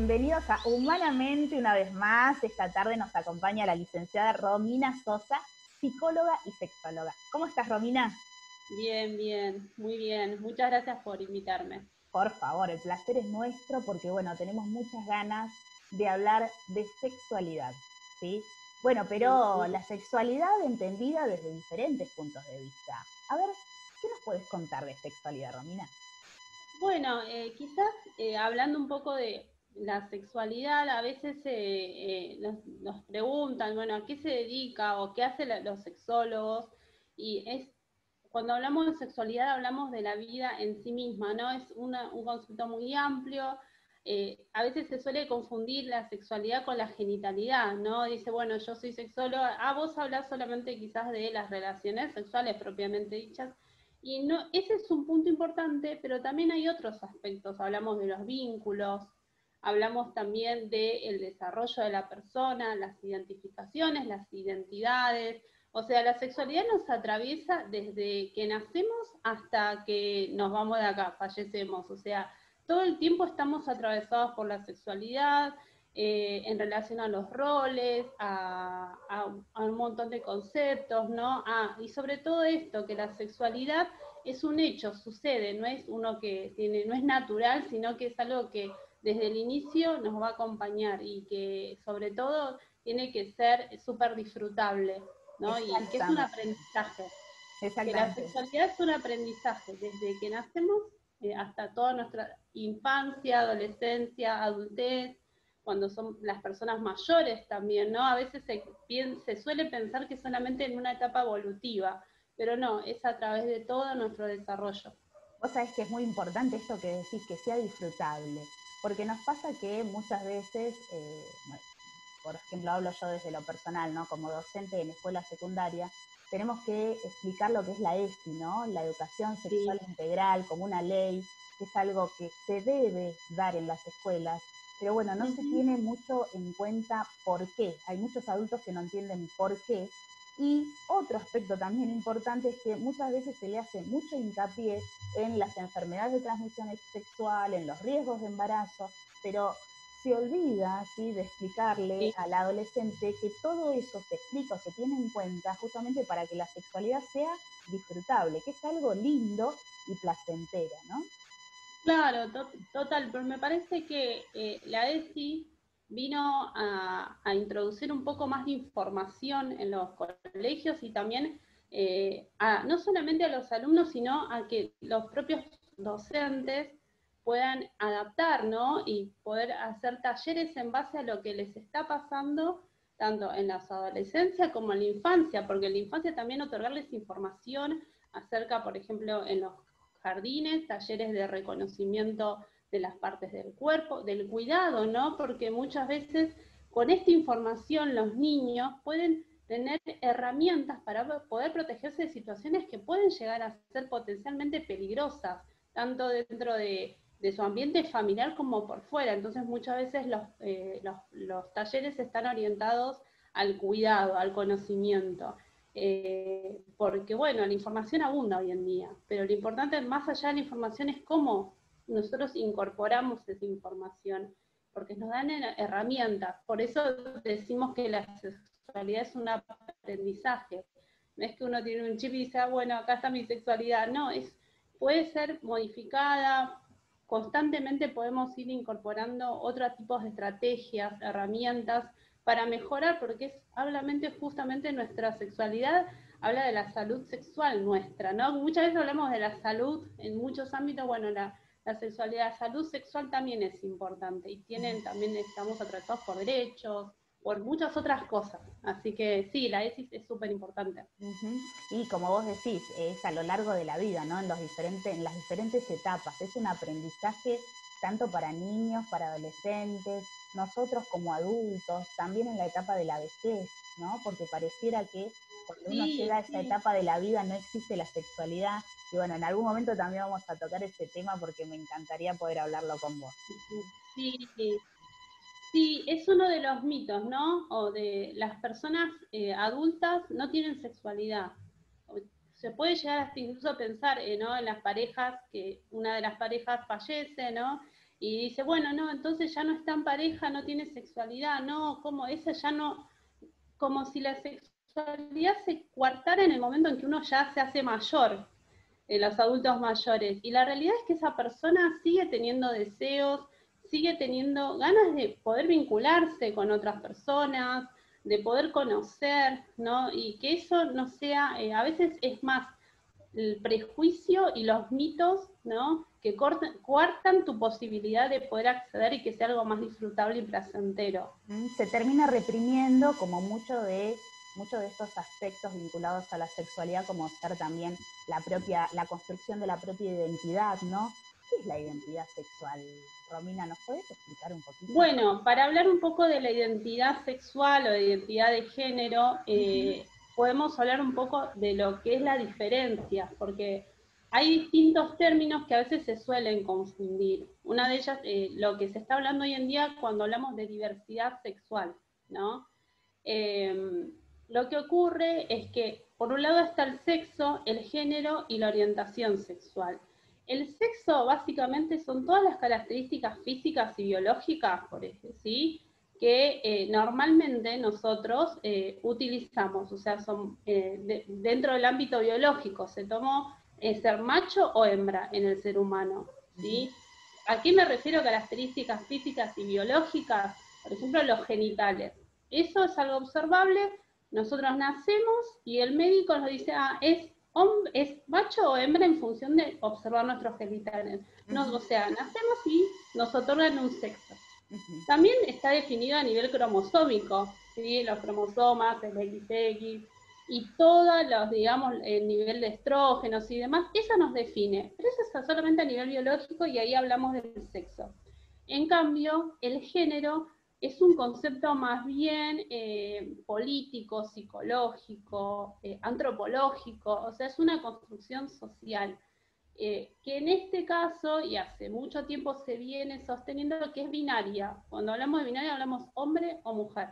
bienvenidos a Humanamente una vez más. Esta tarde nos acompaña la licenciada Romina Sosa, psicóloga y sexóloga. ¿Cómo estás, Romina? Bien, bien, muy bien. Muchas gracias por invitarme. Por favor, el placer es nuestro porque, bueno, tenemos muchas ganas de hablar de sexualidad, ¿sí? Bueno, pero Ujú. la sexualidad entendida desde diferentes puntos de vista. A ver, ¿qué nos puedes contar de sexualidad, Romina? Bueno, quizás hablando un poco de la sexualidad, a veces nos preguntan, bueno, ¿a qué se dedica o qué hacen los sexólogos? Y cuando hablamos de sexualidad hablamos de la vida en sí misma, ¿no? Es un concepto muy amplio. A veces se suele confundir la sexualidad con la genitalidad, ¿no? Dice, bueno, yo soy sexóloga, vos hablás solamente quizás de las relaciones sexuales propiamente dichas, y no, ese es un punto importante, pero también hay otros aspectos. Hablamos de los vínculos, hablamos también del desarrollo de la persona, las identificaciones, las identidades. O sea, la sexualidad nos atraviesa desde que nacemos hasta que nos vamos de acá, fallecemos. O sea, todo el tiempo estamos atravesados por la sexualidad, en relación a los roles, a un montón de conceptos, ¿no? Y sobre todo esto, que la sexualidad es un hecho, sucede, no es uno que tiene, no es natural, sino que es algo que desde el inicio nos va a acompañar y que sobre todo tiene que ser súper disfrutable, ¿no? Y que es un Exactamente, aprendizaje, que la exactamente. sexualidad es un aprendizaje desde que nacemos hasta toda nuestra infancia, adolescencia, adultez, cuando son las personas mayores también, ¿no? A veces se suele pensar que solamente en una etapa evolutiva, pero no, es a través de todo nuestro desarrollo. Vos sabés que es muy importante esto que decís, que sea disfrutable, porque nos pasa que muchas veces, por ejemplo, hablo yo desde lo personal, ¿no? Como docente en escuela secundaria, tenemos que explicar lo que es la ESI, ¿no? La educación sexual Sí. integral como una ley, que es algo que se debe dar en las escuelas, pero bueno, no se Ujú. tiene mucho en cuenta por qué. Hay muchos adultos que no entienden por qué. Y otro aspecto también importante es que muchas veces se le hace mucho hincapié en las enfermedades de transmisión sexual, en los riesgos de embarazo, pero se olvida, ¿sí?, de explicarle Sí. al adolescente que todo eso se explica o se tiene en cuenta justamente para que la sexualidad sea disfrutable, que es algo lindo y placentero, ¿no? Claro, total, pero me parece que la ESI vino a introducir un poco más de información en los colegios y también no solamente a los alumnos, sino a que los propios docentes puedan adaptar, ¿no? Y poder hacer talleres en base a lo que les está pasando, tanto en las adolescencias como en la infancia, porque en la infancia también otorgarles información acerca, por ejemplo, en los jardines, talleres de reconocimiento de las partes del cuerpo, del cuidado, ¿no? Porque muchas veces con esta información los niños pueden tener herramientas para poder protegerse de situaciones que pueden llegar a ser potencialmente peligrosas, tanto dentro de su ambiente familiar como por fuera. Entonces muchas veces los talleres están orientados al cuidado, al conocimiento. Porque bueno, la información abunda hoy en día, pero lo importante más allá de la información es cómo nosotros incorporamos esa información, porque nos dan herramientas. Por eso decimos que la sexualidad es un aprendizaje. No es que uno tiene un chip y dice, bueno, acá está mi sexualidad. No, puede ser modificada. Constantemente podemos ir incorporando otros tipos de estrategias, herramientas para mejorar, porque habla justamente nuestra sexualidad, habla de la salud sexual nuestra, ¿no? Muchas veces hablamos de la salud en muchos ámbitos, bueno, la sexualidad, la salud sexual también es importante y también estamos atravesados por derechos, por muchas otras cosas. Así que sí, la ESIS es súper importante. Uh-huh. Y como vos decís, es a lo largo de la vida, ¿no? En las diferentes etapas. Es un aprendizaje tanto para niños, para adolescentes, nosotros como adultos, también en la etapa de la vejez, ¿no? Porque pareciera que cuando uno llega Sí, a esa sí, etapa de la vida no existe la sexualidad. Y bueno, en algún momento también vamos a tocar ese tema porque me encantaría poder hablarlo con vos. sí. Sí, es uno de los mitos, ¿no? O de las personas adultas no tienen sexualidad. Se puede llegar hasta incluso a pensar, ¿no? En las parejas, que una de las parejas fallece, ¿no? y dice, bueno, no, entonces ya no está en pareja, no tiene sexualidad, no, como esa ya no, como si la sexualidad se coartara en el momento en que uno ya se hace mayor, los adultos mayores. Y la realidad es que esa persona sigue teniendo deseos, sigue teniendo ganas de poder vincularse con otras personas, de poder conocer, ¿no? Y que eso no sea, a veces es más el prejuicio y los mitos, ¿no? Que coartan tu posibilidad de poder acceder y que sea algo más disfrutable y placentero. Se termina reprimiendo como muchos de estos aspectos vinculados a la sexualidad, como ser también la construcción de la propia identidad, ¿no? ¿Qué es la identidad sexual? Romina, ¿nos podés explicar un poquito? Bueno, para hablar un poco de la identidad sexual o de identidad de género, podemos hablar un poco de lo que es la diferencia, porque hay distintos términos que a veces se suelen confundir. Una de ellas, lo que se está hablando hoy en día cuando hablamos de diversidad sexual, ¿no? Lo que ocurre es que, por un lado está el sexo, el género y la orientación sexual. El sexo básicamente son todas las características físicas y biológicas, por ejemplo, ¿sí? Que normalmente nosotros utilizamos, o sea, son dentro del ámbito biológico, se tomó ser macho o hembra en el ser humano, ¿sí? ¿A qué me refiero a características físicas y biológicas? Por ejemplo, los genitales. Eso es algo observable, nosotros nacemos y el médico nos dice, es macho o hembra en función de observar nuestros genitales. O sea, nacemos y nos otorgan un sexo. También está definido a nivel cromosómico, ¿sí? Los cromosomas, el XX y todos los, digamos, el nivel de estrógenos y demás, eso nos define, pero eso es solamente a nivel biológico y ahí hablamos del sexo. En cambio, el género es un concepto más bien político, psicológico, antropológico, o sea, es una construcción social. Que en este caso, y hace mucho tiempo se viene sosteniendo que es binaria. Cuando hablamos de binaria hablamos hombre o mujer,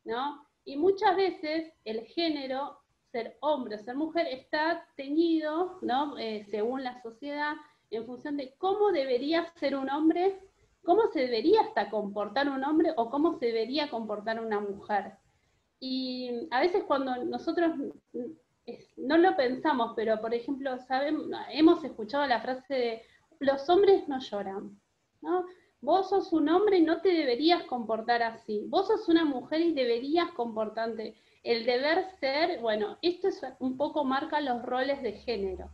¿no? Y muchas veces el género, ser hombre o ser mujer, está teñido, ¿no? Según la sociedad, en función de cómo debería ser un hombre, cómo se debería hasta comportar un hombre o cómo se debería comportar una mujer. Y a veces cuando nosotros no lo pensamos, pero por ejemplo, hemos escuchado la frase de los hombres no lloran, ¿no? Vos sos un hombre y no te deberías comportar así. Vos sos una mujer y deberías comportarte. El deber ser, bueno, esto es un poco marca los roles de género.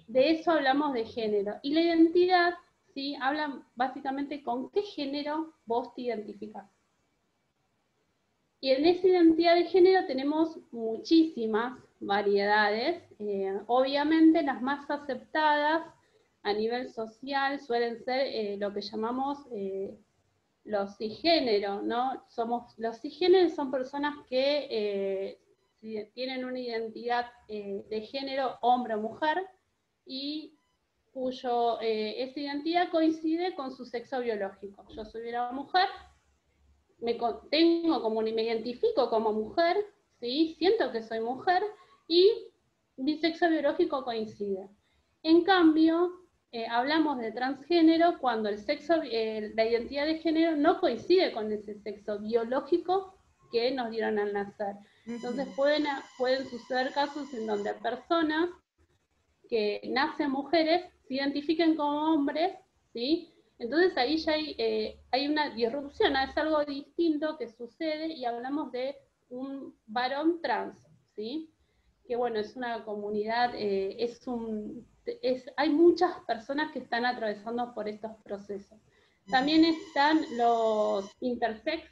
De eso hablamos de género. Y la identidad, ¿sí? Habla básicamente con qué género vos te identificás. Y en esa identidad de género tenemos muchísimas variedades. Obviamente las más aceptadas a nivel social suelen ser lo que llamamos los cisgéneros, ¿no? Los cisgéneros son personas que tienen una identidad de género hombre o mujer y esa identidad coincide con su sexo biológico. Yo soy una mujer, me identifico como mujer, ¿sí? Siento que soy mujer y mi sexo biológico coincide. En cambio, hablamos de transgénero cuando la identidad de género no coincide con ese sexo biológico que nos dieron al nacer. Entonces pueden suceder casos en donde personas que nacen mujeres se identifiquen como hombres, ¿sí? Entonces ahí ya hay una disrupción, es algo distinto que sucede y hablamos de un varón trans, ¿sí? Que bueno, es una comunidad, hay muchas personas que están atravesando por estos procesos. También están los intersex,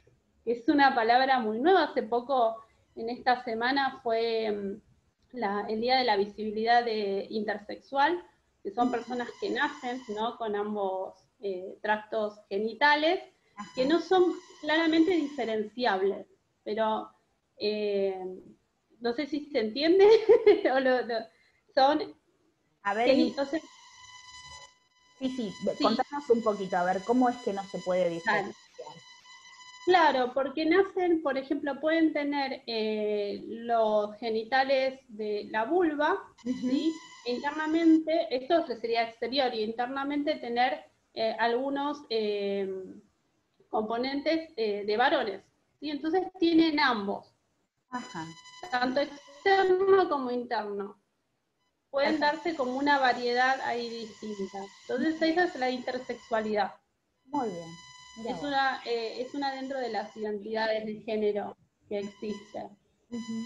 que es una palabra muy nueva. Hace poco, en esta semana, fue el Día de la Visibilidad Intersexual, que son personas que nacen, ¿no? Con ambos tractos genitales, que no son claramente diferenciables, pero no sé si se entiende, son... A ver, entonces, sí, contanos un poquito, a ver, ¿cómo es que no se puede diferenciar? Claro, porque nacen, por ejemplo, pueden tener los genitales de la vulva, ¿sí? E internamente, esto sería exterior, y internamente tener algunos componentes de varones, ¿sí? Entonces tienen ambos, Ajá. tanto externo como interno. Pueden darse como una variedad ahí distinta. Entonces esa es la intersexualidad. Muy bien. Es una dentro de las identidades de género que existe.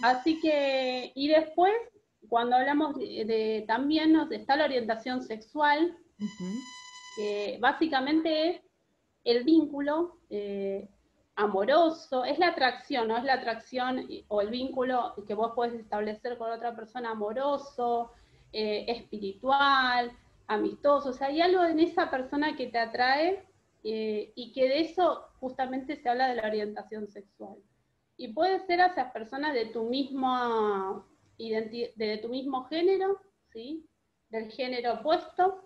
Así que, y después, cuando hablamos también está la orientación sexual, que básicamente es el vínculo amoroso, es la atracción, ¿no? Es la atracción o el vínculo que vos podés establecer con otra persona amoroso, espiritual, amistoso, o sea, hay algo en esa persona que te atrae y que de eso justamente se habla de la orientación sexual. Y puede ser hacia personas de tu mismo género, ¿sí? Del género opuesto,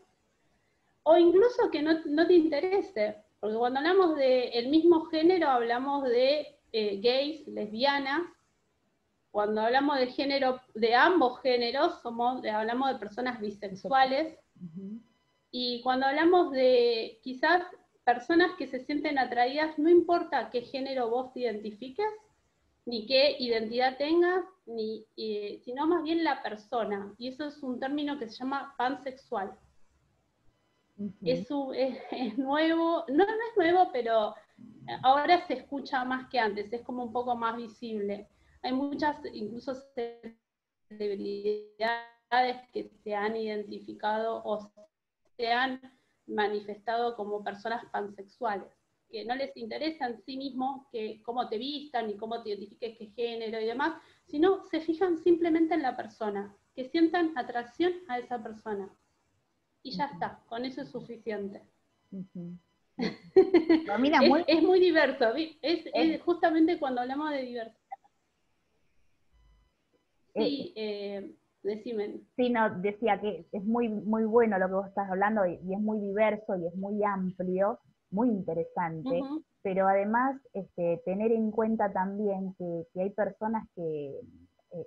o incluso que no te interese, porque cuando hablamos del mismo género hablamos de gays, lesbianas, cuando hablamos de género, de ambos géneros, hablamos de personas bisexuales, y cuando hablamos de quizás personas que se sienten atraídas, no importa qué género vos te identifiques, ni qué identidad tengas, sino más bien la persona, y eso es un término que se llama pansexual. Es nuevo, no es nuevo, pero ahora se escucha más que antes, es como un poco más visible. Hay muchas, incluso celebridades que se han identificado o se han manifestado como personas pansexuales, que no les interesa en sí mismo cómo te vistan, ni cómo te identifiques, qué género y demás, sino se fijan simplemente en la persona, que sientan atracción a esa persona. Y ya está, con eso es suficiente. Mira, es muy diverso, es justamente cuando hablamos de diversidad. Sí, decime. Sí, no, decía que es muy, muy bueno lo que vos estás hablando y es muy diverso y es muy amplio, muy interesante, pero además tener en cuenta también que hay personas que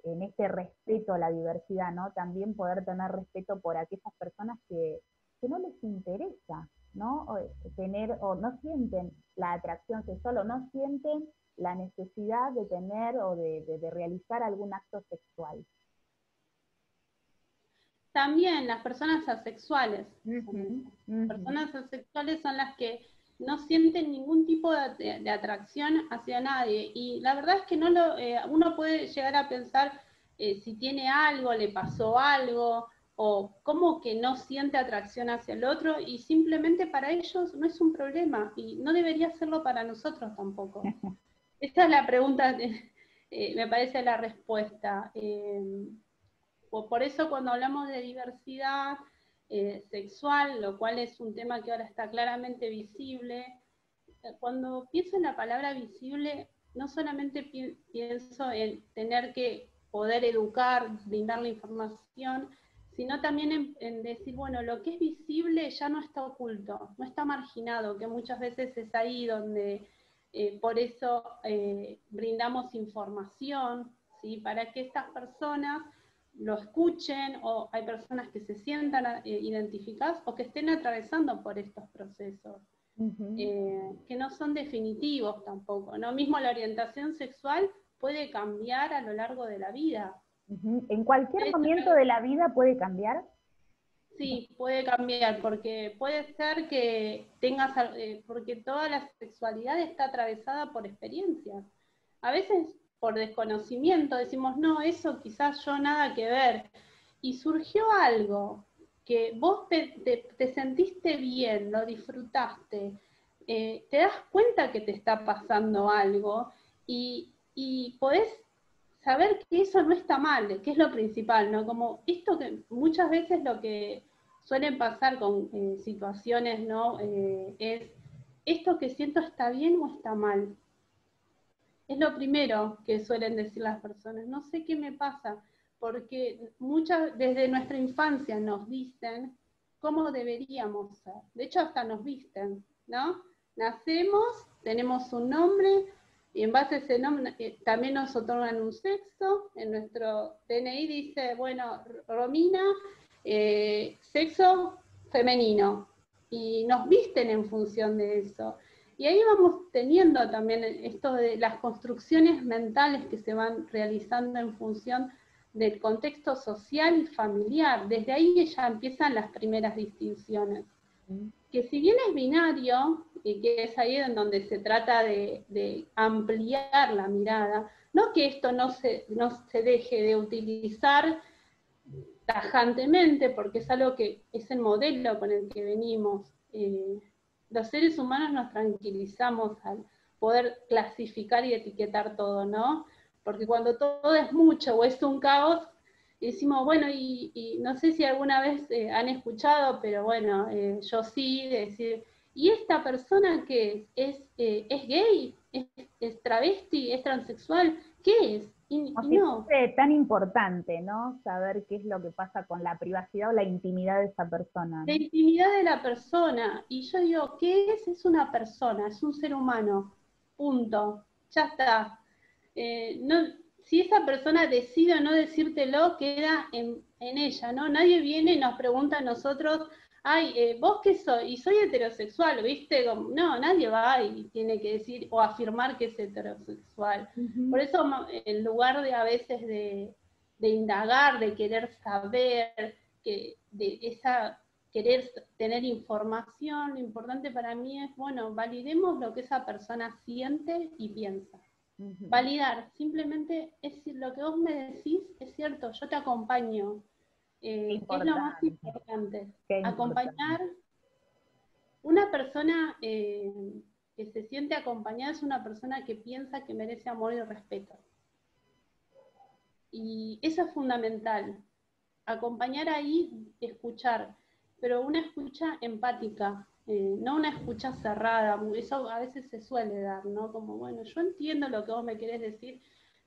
en este respeto a la diversidad, ¿no? También poder tener respeto por aquellas personas que no les interesa, ¿no? O no sienten la atracción sexual o no sienten la necesidad de tener o de realizar algún acto sexual. También las personas asexuales. Personas asexuales son las que no sienten ningún tipo de atracción hacia nadie. Y la verdad es que uno puede llegar a pensar si tiene algo, le pasó algo, o cómo que no siente atracción hacia el otro, y simplemente para ellos no es un problema, y no debería serlo para nosotros tampoco. Esta es la pregunta, me parece la respuesta. Por eso cuando hablamos de diversidad sexual, lo cual es un tema que ahora está claramente visible, cuando pienso en la palabra visible, no solamente pienso en tener que poder educar, brindar la información, sino también en decir, bueno, lo que es visible ya no está oculto, no está marginado, que muchas veces es ahí donde por eso brindamos información, ¿sí? Para que estas personas lo escuchen, o hay personas que se sientan identificadas o que estén atravesando por estos procesos. Que no son definitivos tampoco, ¿no? Mismo la orientación sexual puede cambiar a lo largo de la vida. ¿En cualquier momento de la vida puede cambiar? Sí, puede cambiar, porque puede ser que tengas, porque toda la sexualidad está atravesada por experiencias. A veces por desconocimiento decimos, no, eso quizás yo nada que ver. Y surgió algo que vos te sentiste bien, lo disfrutaste, te das cuenta que te está pasando algo y podés saber que eso no está mal, que es lo principal, ¿no? Como esto que muchas veces lo que suelen pasar con situaciones, ¿no? Es, ¿esto que siento está bien o está mal? Es lo primero que suelen decir las personas, no sé qué me pasa, porque desde nuestra infancia nos dicen cómo deberíamos ser. De hecho, hasta nos visten, ¿no? Nacemos, tenemos un nombre, y en base a ese nombre también nos otorgan un sexo. En nuestro DNI dice, bueno, Romina, sexo femenino. y nos visten en función de eso. Y ahí vamos teniendo también esto de las construcciones mentales que se van realizando en función del contexto social y familiar. Desde ahí ya empiezan las primeras distinciones. Que si bien es binario, y que es ahí en donde se trata de ampliar la mirada, no que esto no se deje de utilizar tajantemente, porque es algo que es el modelo con el que venimos. Los seres humanos nos tranquilizamos al poder clasificar y etiquetar todo, ¿no? Porque cuando todo es mucho o es un caos, decimos, bueno, y no sé si alguna vez han escuchado, pero bueno, yo sí, decir, ¿y esta persona qué es gay? ¿Es travesti? ¿Es transexual? ¿Qué es? Y Como si no. fuese tan importante, ¿no? Saber qué es lo que pasa con la privacidad o la intimidad de esa persona, La ¿no? intimidad de la persona. Y yo digo, ¿qué es? Es una persona, es un ser humano. Punto. Ya está. No, si esa persona decide o no decírtelo, queda en ella, ¿no? Nadie viene y nos pregunta a nosotros, ay, ¿vos qué soy? Y soy heterosexual, ¿viste? Como, no, nadie va y tiene que decir o afirmar que es heterosexual. Por eso, en lugar de a veces de indagar, de querer saber, de esa querer tener información, lo importante para mí es, bueno, validemos lo que esa persona siente y piensa. Validar, simplemente es decir, lo que vos me decís es cierto, yo te acompaño, Qué que es lo más importante, importante. qué importante. Acompañar, una persona que se siente acompañada es una persona que piensa que merece amor y respeto. Y eso es fundamental. Acompañar ahí, escuchar, pero una escucha empática, no una escucha cerrada. Eso a veces se suele dar, ¿no? Como, bueno, yo entiendo lo que vos me querés decir,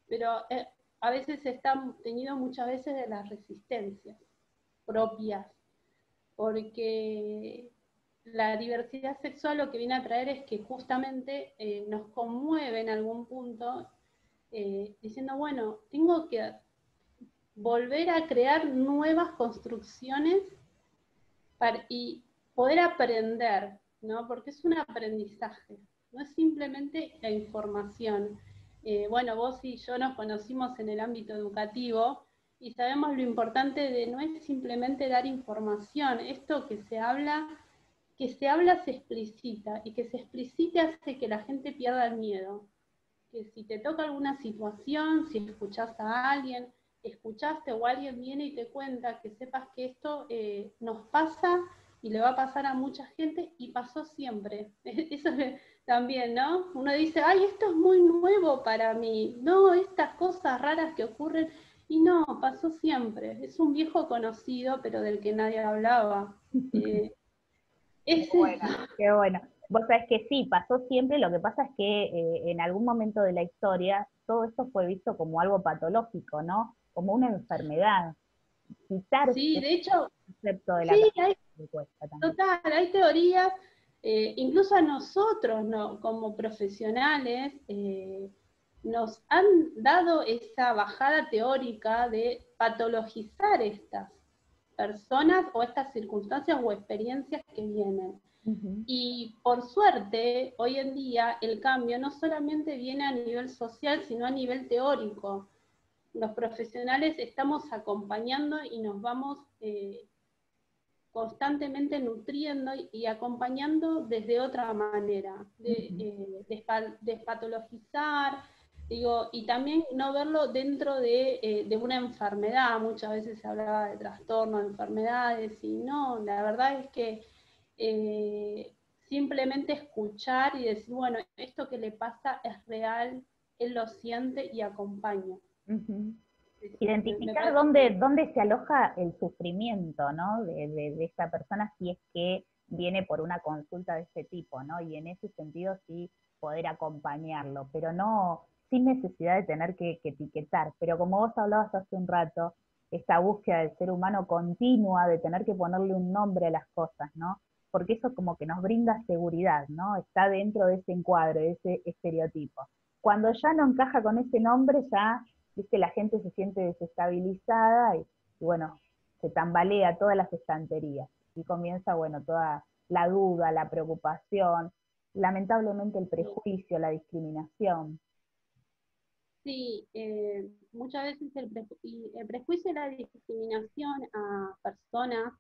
pero a veces están tenido muchas veces de las resistencias propias, porque la diversidad sexual lo que viene a traer es que justamente nos conmueve en algún punto, diciendo, bueno, tengo que volver a crear nuevas construcciones y poder aprender, ¿no? Porque es un aprendizaje, no es simplemente la información. Bueno, vos y yo nos conocimos en el ámbito educativo y sabemos lo importante de no es simplemente dar información, esto que se habla se explicita, y que se explicite hace que la gente pierda el miedo. Que si te toca alguna situación, si escuchás a alguien, escuchaste o alguien viene y te cuenta, que sepas que esto nos pasa y le va a pasar a mucha gente y pasó siempre. Eso también, ¿no? Uno dice, ay, esto es muy nuevo para mí. No, estas cosas raras que ocurren. Y no, pasó siempre. Es un viejo conocido, pero del que nadie hablaba. Qué Es bueno, eso. qué bueno. Vos sabés que sí, pasó siempre, lo que pasa es que en algún momento de la historia todo esto fue visto como algo patológico, ¿no? Como una enfermedad. Quitarse Sí, ese de hecho, concepto de la sí, cabeza me cuesta también. total, hay teorías, incluso a nosotros, ¿no? Como profesionales, nos han dado esa bajada teórica de patologizar estas personas o estas circunstancias o experiencias que vienen. Ujú. Y por suerte, hoy en día el cambio no solamente viene a nivel social, sino a nivel teórico. Los profesionales estamos acompañando y nos vamos constantemente nutriendo y acompañando desde otra manera, Ujú. despatologizar, digo, y también no verlo dentro de una enfermedad. Muchas veces se hablaba de trastornos, de enfermedades, y no, la verdad es que eh, simplemente escuchar y decir, bueno, esto que le pasa es real, él lo siente y acompaña. Ujú. Me Identificar parece que dónde se aloja el sufrimiento, ¿no? De esta persona si es que viene por una consulta de este tipo, ¿no? Y en ese sentido sí poder acompañarlo, pero no sin necesidad de tener que etiquetar. Pero como vos hablabas hace un rato, esta búsqueda del ser humano continua, de tener que ponerle un nombre a las cosas, ¿no? Porque eso como que nos brinda seguridad, ¿no? Está dentro de ese encuadre, de ese estereotipo. Cuando ya no encaja con ese nombre, ya viste, la gente se siente desestabilizada y bueno, se tambalea todas las estanterías y comienza, bueno, toda la duda, la preocupación, lamentablemente el prejuicio, la discriminación. Sí, muchas veces el prejuicio y la discriminación a personas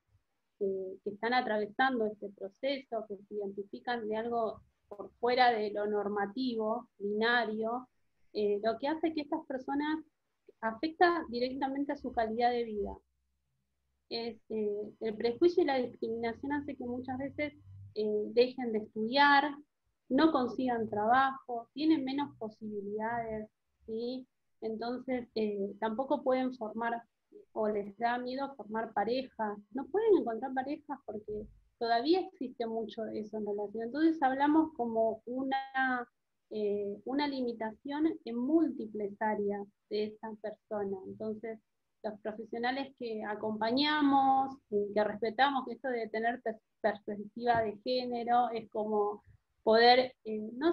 que están atravesando este proceso, que se identifican de algo por fuera de lo normativo, binario, lo que hace que estas personas afecta directamente a su calidad de vida. El prejuicio y la discriminación hace que muchas veces dejen de estudiar, no consigan trabajo, tienen menos posibilidades, ¿sí? Entonces tampoco pueden formar, o les da miedo formar parejas, no pueden encontrar parejas porque todavía existe mucho de eso en relación. Entonces hablamos como una limitación en múltiples áreas de esa persona. Entonces, los profesionales que acompañamos, que respetamos, que esto de tener perspectiva de género, es como poder no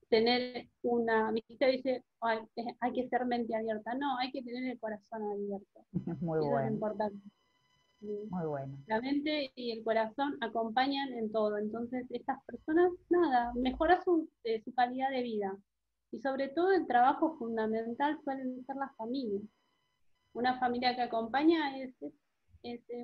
tener una, viste, dice, hay que ser mente abierta, no, hay que tener el corazón abierto. Muy Eso bueno. es importante. Muy bueno. La mente y el corazón acompañan en todo, entonces estas personas, nada, mejora su calidad de vida. Y sobre todo el trabajo fundamental suelen ser las familias. Una familia que acompaña es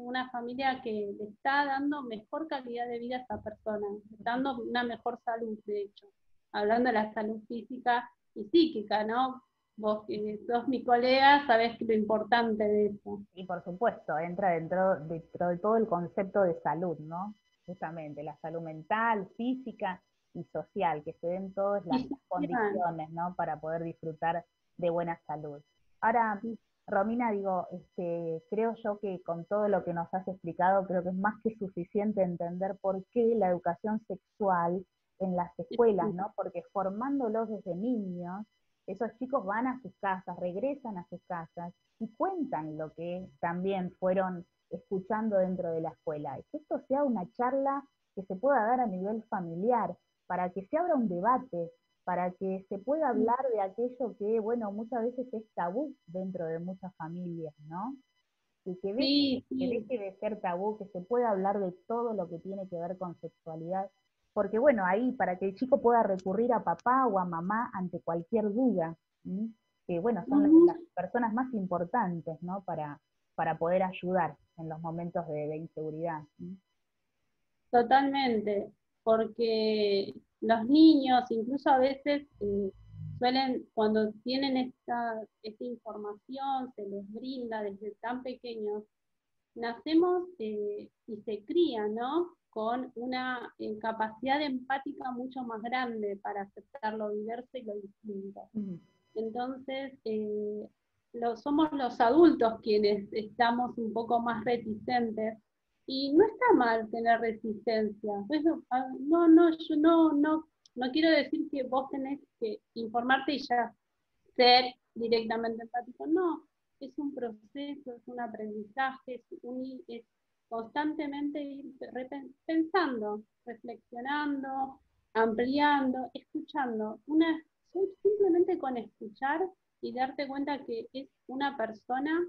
una familia que le está dando mejor calidad de vida a esa persona, dando una mejor salud, de hecho. Hablando de la salud física y psíquica, ¿no? Vos que sos mi colega, sabés lo importante de eso. Y por supuesto, entra dentro de todo el concepto de salud, ¿no? Justamente, la salud mental, física y social, que se den todas las condiciones, ¿no? Para poder disfrutar de buena salud. Ahora, Romina, digo, creo yo que con todo lo que nos has explicado, creo que es más que suficiente entender por qué la educación sexual en las escuelas, ¿no? Porque formándolos desde niños, esos chicos van a sus casas, regresan a sus casas y cuentan lo que también fueron escuchando dentro de la escuela. Y que esto sea una charla que se pueda dar a nivel familiar, para que se abra un debate, para que se pueda hablar de aquello que, bueno, muchas veces es tabú dentro de muchas familias, ¿no? Y que deje de ser tabú, que se pueda hablar de todo lo que tiene que ver con sexualidad. Porque bueno, ahí para que el chico pueda recurrir a papá o a mamá ante cualquier duda, ¿sí? Que bueno, son las personas más importantes, ¿no? Para poder ayudar en los momentos de inseguridad, ¿sí? Totalmente, porque los niños, incluso a veces, suelen, cuando tienen esta información, se les brinda desde tan pequeños, nacemos y se cría, ¿no? Con una capacidad empática mucho más grande para aceptar lo diverso y lo distinto. Entonces, somos los adultos quienes estamos un poco más reticentes, y no está mal tener resistencia. Eso, yo no quiero decir que vos tenés que informarte y ya ser directamente empático, no. Es un proceso, es un aprendizaje, es constantemente ir pensando, reflexionando, ampliando, escuchando. Simplemente con escuchar y darte cuenta que es una persona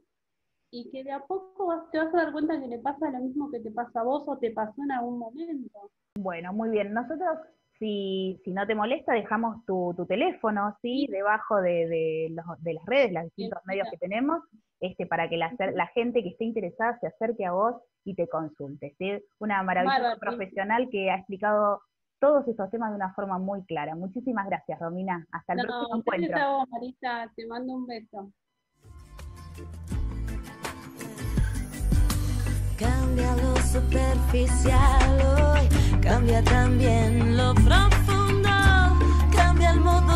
y que de a poco te vas a dar cuenta que le pasa lo mismo que te pasa a vos o te pasó en algún momento. Bueno, muy bien. Nosotros, si no te molesta, dejamos tu teléfono, ¿sí? Debajo de las redes, los distintos medios que tenemos, para que la gente que esté interesada se acerque a vos y te consulte, ¿sí? Una maravillosa profesional que ha explicado todos estos temas de una forma muy clara. Muchísimas gracias, Romina. Hasta el próximo encuentro. Gracias a vos, Marisa. Te mando un beso. Cambia lo superficial hoy, cambia también lo profundo, cambia el modo